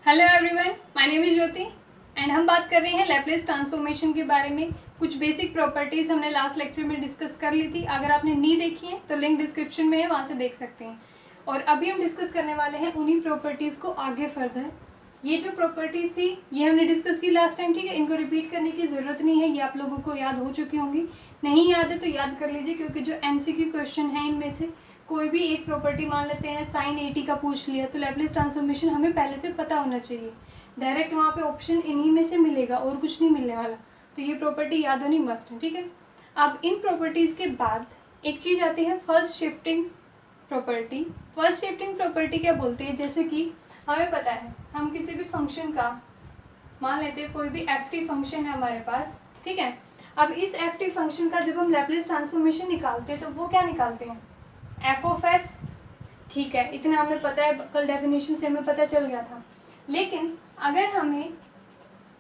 Hello everyone, my name is Jyoti and हम बात कर रहे हैं लैपलेस ट्रांसफॉर्मेशन के बारे में। कुछ बेसिक प्रॉपर्टीज़ हमने लास्ट लेक्चर में डिस्कस कर ली थी। अगर आपने नहीं देखी है तो लिंक डिस्क्रिप्शन में है, वहाँ से देख सकते हैं। और अभी हम डिस्कस करने वाले हैं उन्हीं प्रॉपर्टीज़ को आगे फर्दर। ये जो प्रॉपर्टीज़ थी ये हमने डिस्कस की लास्ट टाइम, ठीक है। इनको रिपीट करने की ज़रूरत नहीं है, ये आप लोगों को याद हो चुकी होंगी। नहीं याद है तो याद कर लीजिए, क्योंकि जो MCQ क्वेश्चन है इनमें से कोई भी एक प्रॉपर्टी मान लेते हैं, sin 80 का पूछ लिया तो लैपलेस ट्रांसफॉर्मेशन हमें पहले से पता होना चाहिए। डायरेक्ट वहाँ पे ऑप्शन इन्हीं में से मिलेगा और कुछ नहीं मिलने वाला, तो ये प्रॉपर्टी याद होनी मस्ट है, ठीक है। अब इन प्रॉपर्टीज़ के बाद एक चीज़ आती है first shifting property. First shifting property क्या बोलते हैं, जैसे कि हमें पता है हम किसी भी फंक्शन का मान लेते हैं, कोई भी ft फंक्शन है हमारे पास, ठीक है। अब इस ft फंक्शन का जब हम लैपलेस ट्रांसफॉर्मेशन निकालते हैं तो वो क्या निकालते हैं, f(s), ठीक है। इतना हमें पता है, कल डेफिनेशन से हमें पता चल गया था। लेकिन अगर हमें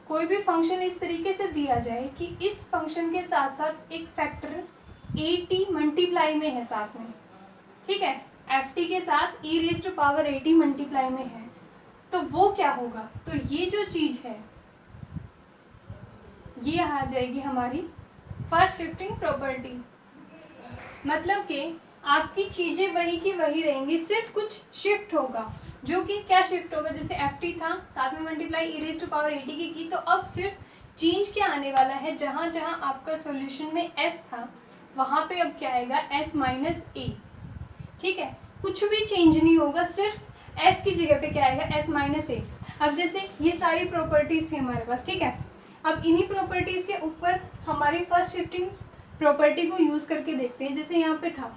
कोई भी फंक्शन इस तरीके से दिया जाए कि इस फंक्शन के साथ साथ एक फैक्टर 80 मल्टीप्लाई में है साथ में, ठीक है, ft के साथ e⁻80 मल्टीप्लाई में है, तो वो क्या होगा। तो ये जो चीज़ है ये आ जाएगी हमारी फर्स्ट शिफ्टिंग प्रॉपर्टी। मतलब कि आपकी चीज़ें वही की वही रहेंगी, सिर्फ कुछ शिफ्ट होगा। जो कि क्या शिफ्ट होगा, जैसे ft था साथ में मल्टीप्लाई e⁻80 की, तो अब सिर्फ चेंज क्या आने वाला है, जहाँ जहाँ आपका सॉल्यूशन में s था वहाँ पे अब क्या आएगा s-a, ठीक है। कुछ भी चेंज नहीं होगा, सिर्फ s की जगह पे क्या आएगा s-a। अब जैसे ये सारी प्रॉपर्टीज़ थी हमारे पास, ठीक है। अब इन्हीं प्रॉपर्टीज़ के ऊपर हमारी फर्स्ट शिफ्टिंग प्रॉपर्टी को यूज़ करके देखते हैं। जैसे यहाँ पे था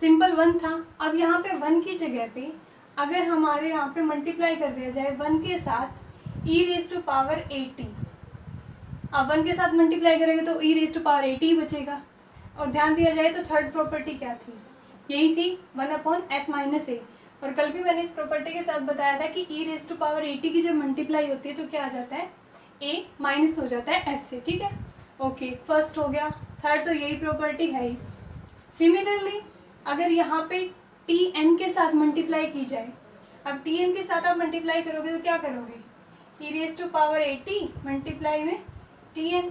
सिंपल 1 था, अब यहाँ पे 1 की जगह पे अगर हमारे यहाँ पे मल्टीप्लाई कर दिया जाए 1 के साथ e⁻80, अब 1 के साथ मल्टीप्लाई करेंगे तो e⁻80 बचेगा। और ध्यान दिया जाए तो थर्ड प्रॉपर्टी क्या थी, यही थी 1/s-a। और कल भी मैंने इस प्रॉपर्टी के साथ बताया था कि e⁻80 की जब मल्टीप्लाई होती है तो क्या आ जाता है, a माइनस हो जाता है s से, ठीक है। ओके, फर्स्ट हो गया। थर्ड तो यही प्रॉपर्टी है ही। सिमिलरली अगर यहाँ पे tn के साथ मल्टीप्लाई की जाए, अब tn के साथ आप मल्टीप्लाई करोगे तो क्या करोगे, e⁻80 मल्टीप्लाई में tn।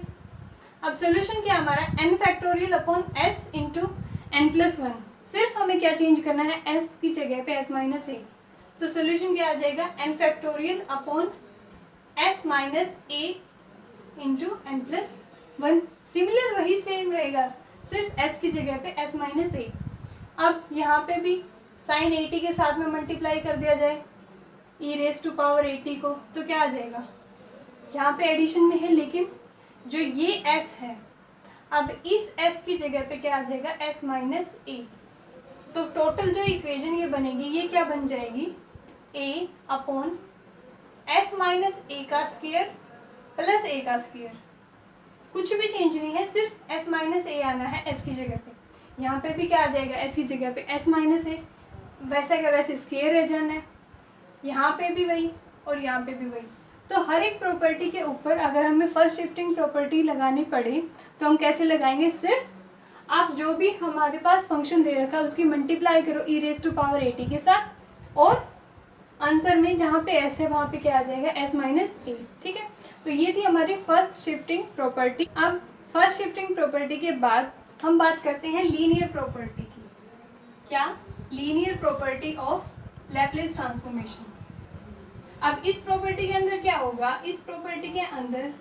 अब सोल्यूशन क्या हमारा n⁻s इंटू n+1। सिर्फ हमें क्या चेंज करना है, s की जगह पे s-a, तो सोल्यूशन क्या आ जाएगा n⁻s-a इंटू n+1। सिमिलर वही सेम रहेगा, सिर्फ s की जगह पे s-a। अब यहाँ पे भी sin 80 के साथ में मल्टीप्लाई कर दिया जाए e⁻80 को, तो क्या आ जाएगा, यहाँ पे एडिशन में है लेकिन जो ये s है, अब इस s की जगह पे क्या आ जाएगा s-a। तो टोटल जो इक्वेशन ये बनेगी ये क्या बन जाएगी, a/s-a का स्क्वायर प्लस a का स्क्वायर। कुछ भी चेंज नहीं है, सिर्फ s-a आना है s की जगह पे। यहाँ पे भी क्या आ जाएगा, s की जगह पे s-a, वैसे का वैसे स्क्वायर रह जाना है। यहाँ पे भी वही और यहाँ पे भी वही। तो हर एक प्रॉपर्टी के ऊपर अगर हमें फर्स्ट शिफ्टिंग प्रॉपर्टी लगानी पड़े तो हम कैसे लगाएंगे, सिर्फ आप जो भी हमारे पास फंक्शन दे रखा है उसकी मल्टीप्लाई करो e⁻80 के साथ, और आंसर में जहाँ पे s है वहाँ पे क्या आ जाएगा s-a, ठीक है। तो ये थी हमारी फर्स्ट शिफ्टिंग प्रॉपर्टी। अब फर्स्ट शिफ्टिंग प्रॉपर्टी के बाद हम बात करते हैं लीनियर प्रॉपर्टी की। क्या, linear property of Laplace transformation. अब इस प्रॉपर्टी के अंदर क्या होगा, इस प्रॉपर्टी के अंदर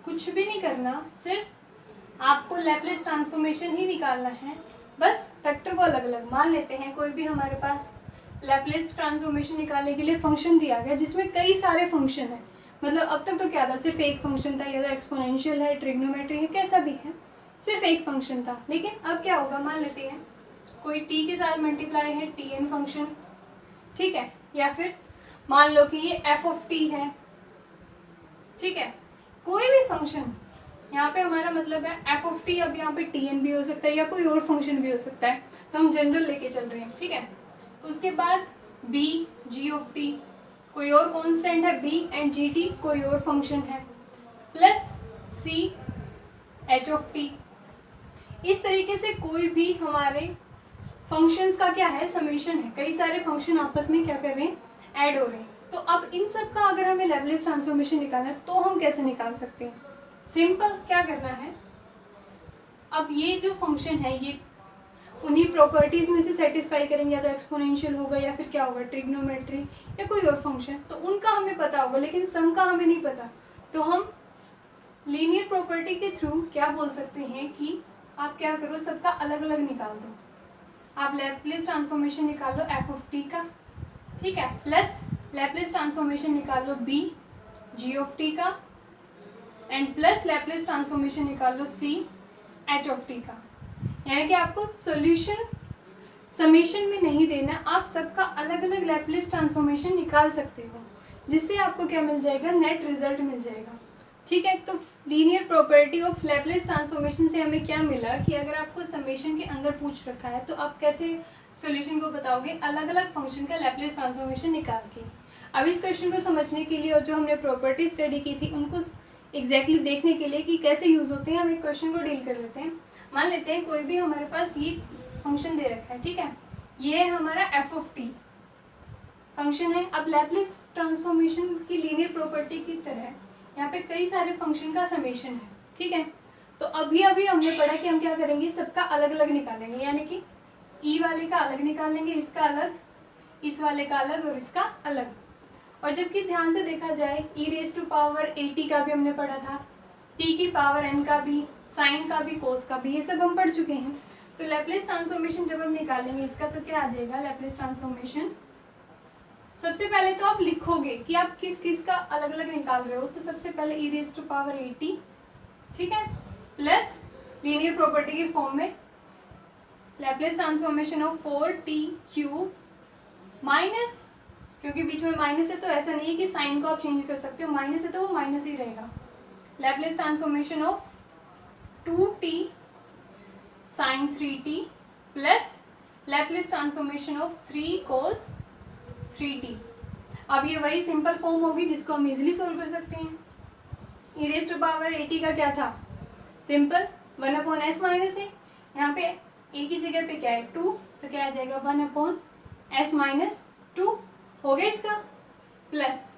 कुछ भी नहीं करना, सिर्फ आपको लैपलेस ट्रांसफॉर्मेशन ही निकालना है। बस फैक्टर को अलग अलग मान लेते हैं। कोई भी हमारे पास लैपलेस ट्रांसफॉर्मेशन निकालने के लिए फंक्शन दिया गया जिसमें कई सारे फंक्शन है, मतलब अब तक तो क्या था, सिर्फ एक फंक्शन था, या तो एक्सपोनेंशियल है, ट्रिग्नोमेट्री है, कैसा भी है, सिर्फ एक फंक्शन था। लेकिन अब क्या होगा, मान लेते हैं कोई t के साथ मल्टीप्लाई है tn फंक्शन, ठीक है, या फिर मान लो कि ये f(t) है, ठीक है, कोई भी फंक्शन। यहाँ पे हमारा मतलब है f(t), अब यहाँ पे tn भी हो सकता है या कोई और फंक्शन भी हो सकता है, तो हम जनरल लेके चल रहे हैं, ठीक है। उसके बाद b g(t), कोई और कांस्टेंट है b एंड gt, कोई और फंक्शन है, प्लस c h(t). इस तरीके से कोई भी हमारे फंक्शंस का क्या है, समेशन है। कई सारे फंक्शन आपस में क्या कर रहे हैं, ऐड हो रहे हैं। तो अब इन सब का अगर हमें लैपलेस ट्रांसफॉर्मेशन निकालना है तो हम कैसे निकाल सकते हैं? सिंपल, क्या करना है, अब ये जो फंक्शन है ये उन्हीं प्रॉपर्टीज में से सेटिस्फाई करेंगे, या तो एक्सपोनेंशियल होगा या फिर क्या होगा, ट्रिग्नोमेट्री या कोई और फंक्शन, तो उनका हमें पता होगा लेकिन सम का हमें नहीं पता। तो हम लीनियर प्रॉपर्टी के थ्रू क्या बोल सकते हैं कि आप क्या करो, सबका अलग अलग निकाल दो। आप लैपलेस ट्रांसफॉर्मेशन निकाल लो एफ ऑफ टी का, ठीक है, प्लस लैपलेस ट्रांसफॉर्मेशन निकाल लो बी जी ऑफ टी का, एंड प्लस लैपलेस ट्रांसफॉर्मेशन निकाल लो सी एच ऑफ टी का। यानी कि आपको सॉल्यूशन समेशन में नहीं देना, आप सबका अलग अलग लैपलेस ट्रांसफॉर्मेशन निकाल सकते हो, जिससे आपको क्या मिल जाएगा, नेट रिजल्ट मिल जाएगा। ठीक है, तो linear property of Laplace transformation से हमें क्या मिला कि अगर आपको समेशन के अंदर पूछ रखा है तो आप कैसे सॉल्यूशन को बताओगे, अलग अलग फंक्शन का लैपलेस ट्रांसफॉर्मेशन निकाल के। अब इस क्वेश्चन को समझने के लिए और जो हमने प्रॉपर्टी स्टडी की थी उनको एग्जैक्टली देखने के लिए कि कैसे यूज होते हैं, हम एक क्वेश्चन को डील कर लेते हैं। मान लेते हैं कोई भी हमारे पास ये फंक्शन दे रखा है, ठीक है, ये है हमारा एफ ऑफ टी फंक्शन है। अब लैपलेस ट्रांसफॉर्मेशन की लीनियर प्रॉपर्टी की तरह यहाँ पे कई सारे फंक्शन का समेशन है, ठीक है। तो अभी हमने पढ़ा कि हम क्या करेंगे, सबका अलग अलग निकालेंगे, यानी कि ई वाले का अलग निकालेंगे, इसका अलग, इस वाले का अलग और इसका अलग। और जबकि ध्यान से देखा जाए e raise to power A t का भी हमने पढ़ा था, टी की पावर एन का भी, साइन का भी, कोस का भी, ये सब हम पढ़ चुके हैं। तो लैपलेस ट्रांसफॉर्मेशन जब हम निकालेंगे इसका तो क्या आ जाएगा, लैपलेस ट्रांसफॉर्मेशन सबसे पहले तो आप लिखोगे कि आप किस किस का अलग अलग निकाल रहे हो। तो सबसे पहले e raise to power A t, ठीक है, प्लस लीनियर प्रॉपर्टी की फॉर्म में Laplace transformation of 4t³ minus, क्योंकि बीच में माइनस है तो ऐसा नहीं है कि साइन को आप चेंज कर सकते हो, माइनस है तो वो माइनस ही रहेगा। Laplace transformation of 2t sin 3t plus Laplace transformation of 3 cos 3t। अब ये वही सिंपल फॉर्म होगी जिसको हम इजीली सोल्व कर सकते हैं। E raise to power A t का क्या था, सिंपल 1/s माइनस है, यहाँ पे ए की जगह पे क्या है 2, तो क्या आ जाएगा 1/s माइनस 2 हो गया इसका, प्लस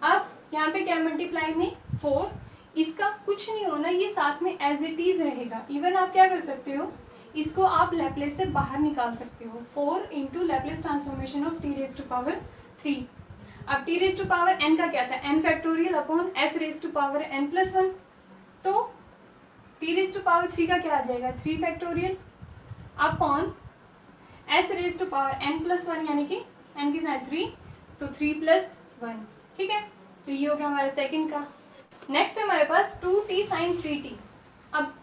अब यहाँ पे क्या मल्टीप्लाई में 4, इसका कुछ नहीं होना, ये साथ में एज इट इज रहेगा। इवन आप क्या कर सकते हो, इसको आप लैपलेस से बाहर निकाल सकते हो, 4 into Laplace transformation of T raise to power 3। अब T raise to power N का क्या था, N factorial upon S raise to power N plus 1, तो टी रेज टू पावर 3 का क्या आ जाएगा 3 factorial upon S raise to power N plus 1, यानी कि एन कितना है 3, तो 3 प्लस 1, ठीक है। तो ये हो गया हमारा सेकंड का। नेक्स्ट है हमारे पास 2t sin 3t। अब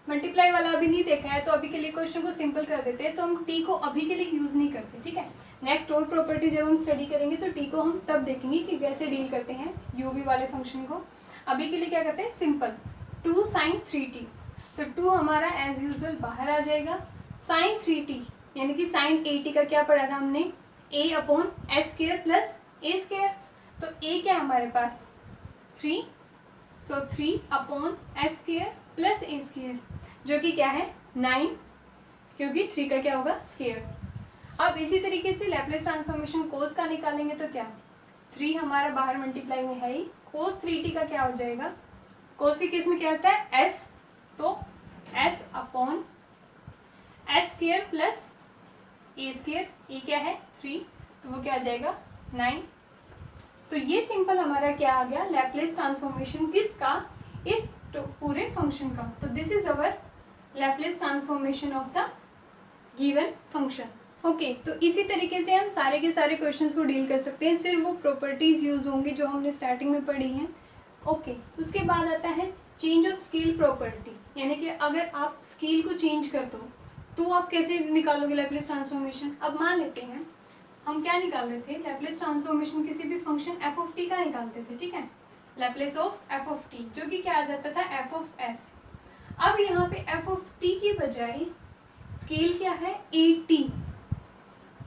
मल्टीप्लाई वाला अभी नहीं देखा है तो अभी के लिए क्वेश्चन को सिंपल कर देते हैं, तो हम t को अभी के लिए यूज नहीं करते, ठीक है। नेक्स्ट और प्रॉपर्टी जब हम स्टडी करेंगे तो t को हम तब देखेंगे कि कैसे डील करते हैं u v वाले फंक्शन को। अभी के लिए क्या करते हैं, सिंपल 2 sin 3t, तो 2 हमारा एज यूजल बाहर आ जाएगा, sin 3t यानी कि sin a t का क्या पढ़ा था हमने, a/s² प्लस a², तो a क्या है हमारे पास 3, सो 3/s² प्लस a², जो कि क्या है 9, क्योंकि 3 का क्या होगा स्क्वायर। अब इसी तरीके से लैपलेस ट्रांसफॉर्मेशन कोस का निकालेंगे तो क्या, 3 हमारा बाहर मल्टीप्लाई में है ही, कोस 3t का क्या हो जाएगा, कोस की केस में क्या होता है s, तो s/s² प्लस a², ये क्या है 3, तो वो क्या आ जाएगा 9। तो ये सिंपल हमारा क्या आ गया, लैपलेस ट्रांसफॉर्मेशन किसका, इस पूरे फंक्शन का। तो this is our Laplace transformation of the given function. Okay, तो इसी तरीके से हम सारे के सारे क्वेश्चंस को डील कर सकते हैं, सिर्फ वो प्रॉपर्टीज यूज होंगी जो हमने स्टार्टिंग में पढ़ी हैं। ओके, उसके बाद आता है चेंज ऑफ स्केल प्रॉपर्टी, यानी कि अगर आप स्केल को चेंज कर दो तो आप कैसे निकालोगे लैपलेस ट्रांसफॉर्मेशन। अब मान लेते हैं हम क्या निकाल रहे थे, लैपलेस ट्रांसफॉर्मेशन किसी भी फंक्शन एफ ऑफ टी का निकालते थे, ठीक है, Laplace of F of T, जो कि क्या आ जाता था एफ ऑफ एस। अब यहाँ पे एफ ऑफ टी की बजाय स्केल क्या है ए टी,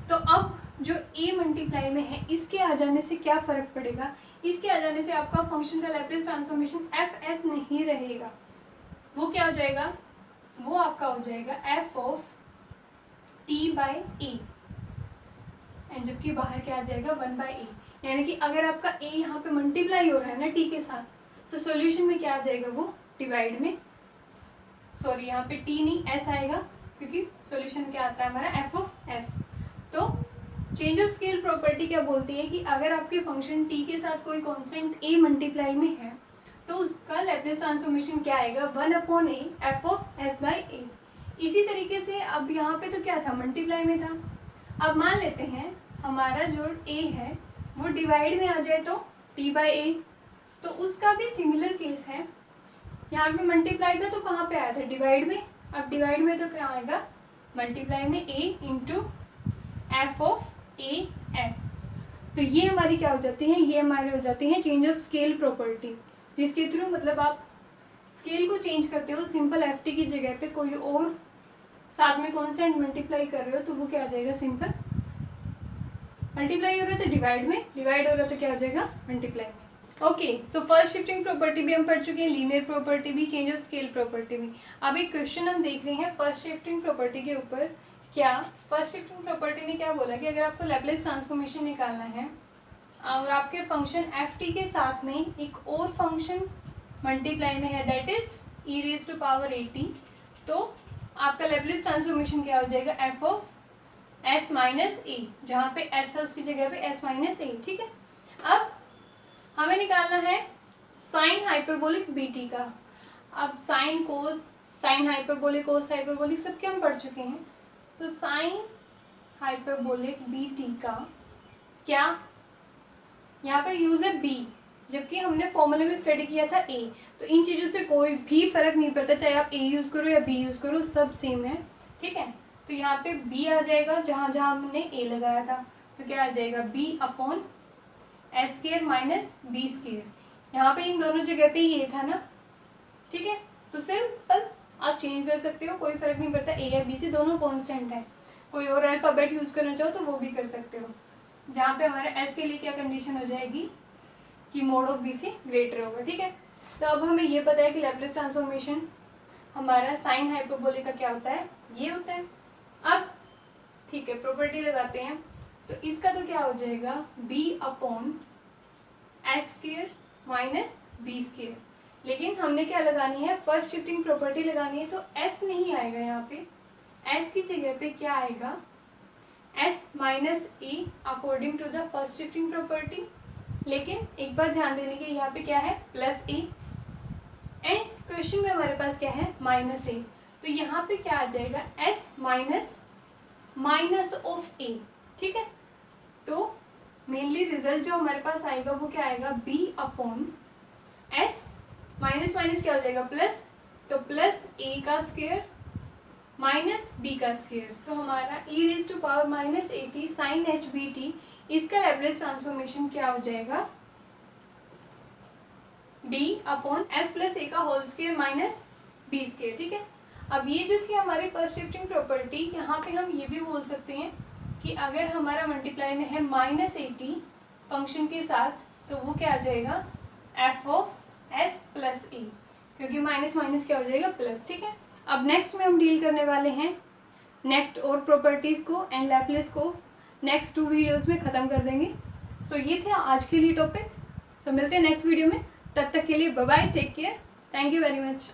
तो अब जो ए मल्टीप्लाई में है इसके आ जाने से क्या फर्क पड़ेगा, इसके आ जाने से आपका फंक्शन का लैपलेस ट्रांसफॉर्मेशन एफ एस नहीं रहेगा, वो क्या हो जाएगा, वो आपका हो जाएगा F of T by A, and जबकि बाहर क्या आ जाएगा 1/a। यानी कि अगर आपका a यहाँ पे मल्टीप्लाई हो रहा है ना t के साथ, तो सॉल्यूशन में क्या आ जाएगा, वो डिवाइड में, सॉरी यहाँ पे t नहीं s आएगा, क्योंकि सॉल्यूशन क्या आता है हमारा f ऑफ s। तो चेंज ऑफ स्केल प्रॉपर्टी क्या बोलती है कि अगर आपके फंक्शन t के साथ कोई कांस्टेंट a मल्टीप्लाई में है तो उसका लैप्लेस ट्रांसफॉर्मेशन क्या आएगा, 1/a f of s by a। इसी तरीके से अब यहाँ पे तो क्या था, मल्टीप्लाई में था। अब मान लेते हैं हमारा जो a है वो डिवाइड में आ जाए तो t बाई a, तो उसका भी सिमिलर केस है। यहाँ पे मल्टीप्लाई था तो कहाँ पे आया था, डिवाइड में। अब डिवाइड में तो क्या आएगा, मल्टीप्लाई में a into F of A S. तो ये हमारी क्या हो जाती है, ये हमारे हो जाती है चेंज ऑफ स्केल प्रॉपर्टी, जिसके थ्रू मतलब आप स्केल को चेंज करते हो, सिंपल एफ टी की जगह पे कोई और साथ में कॉन्स्टेंट मल्टीप्लाई कर रहे हो तो वो क्या आ जाएगा, सिंपल मल्टीप्लाई हो रहा है तो डिवाइड में, डिवाइड हो रहा है तो क्या हो जाएगा, मल्टीप्लाई में। Okay, so first shifting property भी हम पढ़ चुके हैं, लीनियर प्रॉपर्टी भी, चेंज ऑफ स्केल प्रॉपर्टी भी। अब एक क्वेश्चन हम देख रहे हैं फर्स्ट शिफ्टिंग प्रॉपर्टी के ऊपर। क्या फर्स्ट शिफ्टिंग प्रॉपर्टी ने क्या बोला कि अगर आपको लैप्लेस ट्रांसफॉर्मेशन निकालना है और आपके फंक्शन एफ टी के साथ में एक और फंक्शन मल्टीप्लाई में है, that is E raise to power A T, तो आपका लैप्लेस ट्रांसफॉर्मेशन क्या हो जाएगा, F of S minus A, जहाँ पे एस है उसकी जगह पे एस माइनस ए। ठीक है, अब हमें निकालना है साइन हाइपरबोलिक बी टी का। अब sine cos, sine hyperbolic, cos hyperbolic सबके हम पढ़ चुके हैं, तो साइन हाइपरबोलिक बी टी का क्या यहाँ पे यूज है बी, जबकि हमने फॉर्मूले में स्टडी किया था ए। तो इन चीज़ों से कोई भी फर्क नहीं पड़ता, चाहे आप ए यूज़ करो या बी यूज़ करो, सब सेम है। ठीक है, तो यहाँ पे बी आ जाएगा जहाँ जहाँ हमने ए लगाया था, तो क्या आ जाएगा, B upon S square minus B square. यहाँ पे इन दोनों जगह पे ये था ना। ठीक है, तो सिंपल आप चेंज कर सकते हो, कोई फर्क नहीं पड़ता, ए या बी से दोनों कांस्टेंट है। कोई और अल्फाबेट यूज़ करना चाहो तो वो भी कर सकते हो, जहाँ पे हमारे एस के लिए क्या कंडीशन हो जाएगी कि मोड ऑफ बी से ग्रेटर होगा। ठीक है, तो अब हमें ये पता है कि लैप्लेस ट्रांसफॉर्मेशन हमारा साइन हाइपरबोलिक का क्या होता है, ये होता है। अब ठीक है, प्रॉपर्टी लगाते हैं, तो इसका तो क्या हो जाएगा, b upon S square minus B square. लेकिन हमने क्या लगानी है, फर्स्ट शिफ्टिंग प्रॉपर्टी लगानी है, तो s नहीं आएगा यहाँ पे, s की जगह पे क्या आएगा, s minus A according to the first shifting property. लेकिन एक बात ध्यान देने की, यहाँ पे क्या है, प्लस ए, एंड क्वेश्चन में हमारे पास क्या है, माइनस ए, तो यहाँ पे क्या आ जाएगा, s माइनस माइनस ऑफ ए। ठीक है, तो मेनली रिजल्ट जो हमारे पास आएगा वो क्या आएगा, b upon s, minus minus क्या हो जाएगा, प्लस, तो प्लस a का स्क्वायर माइनस b का स्क्वायर। तो हमारा e raise to power minus A T sine H B T, इसका लैप्लेस ट्रांसफॉर्मेशन क्या हो जाएगा, b upon s plus a का whole square minus b square. ठीक है, अब ये जो थी हमारी फर्स्ट शिफ्टिंग प्रॉपर्टी, यहाँ पे हम ये भी बोल सकते हैं कि अगर हमारा मल्टीप्लाई में है माइनस ए टी फंक्शन के साथ, तो वो क्या आ जाएगा, एफ ऑफ एस प्लस ए, क्योंकि माइनस माइनस क्या हो जाएगा, प्लस। ठीक है, अब नेक्स्ट में हम डील करने वाले हैं नेक्स्ट और प्रॉपर्टीज़ को एंड लैप्लेस को नेक्स्ट 2 वीडियोज़ में ख़त्म कर देंगे। सो ये थे आज के लिए टॉपिक। सो मिलते हैं नेक्स्ट वीडियो में, तब तक के लिए bye bye, take care, thank you very much.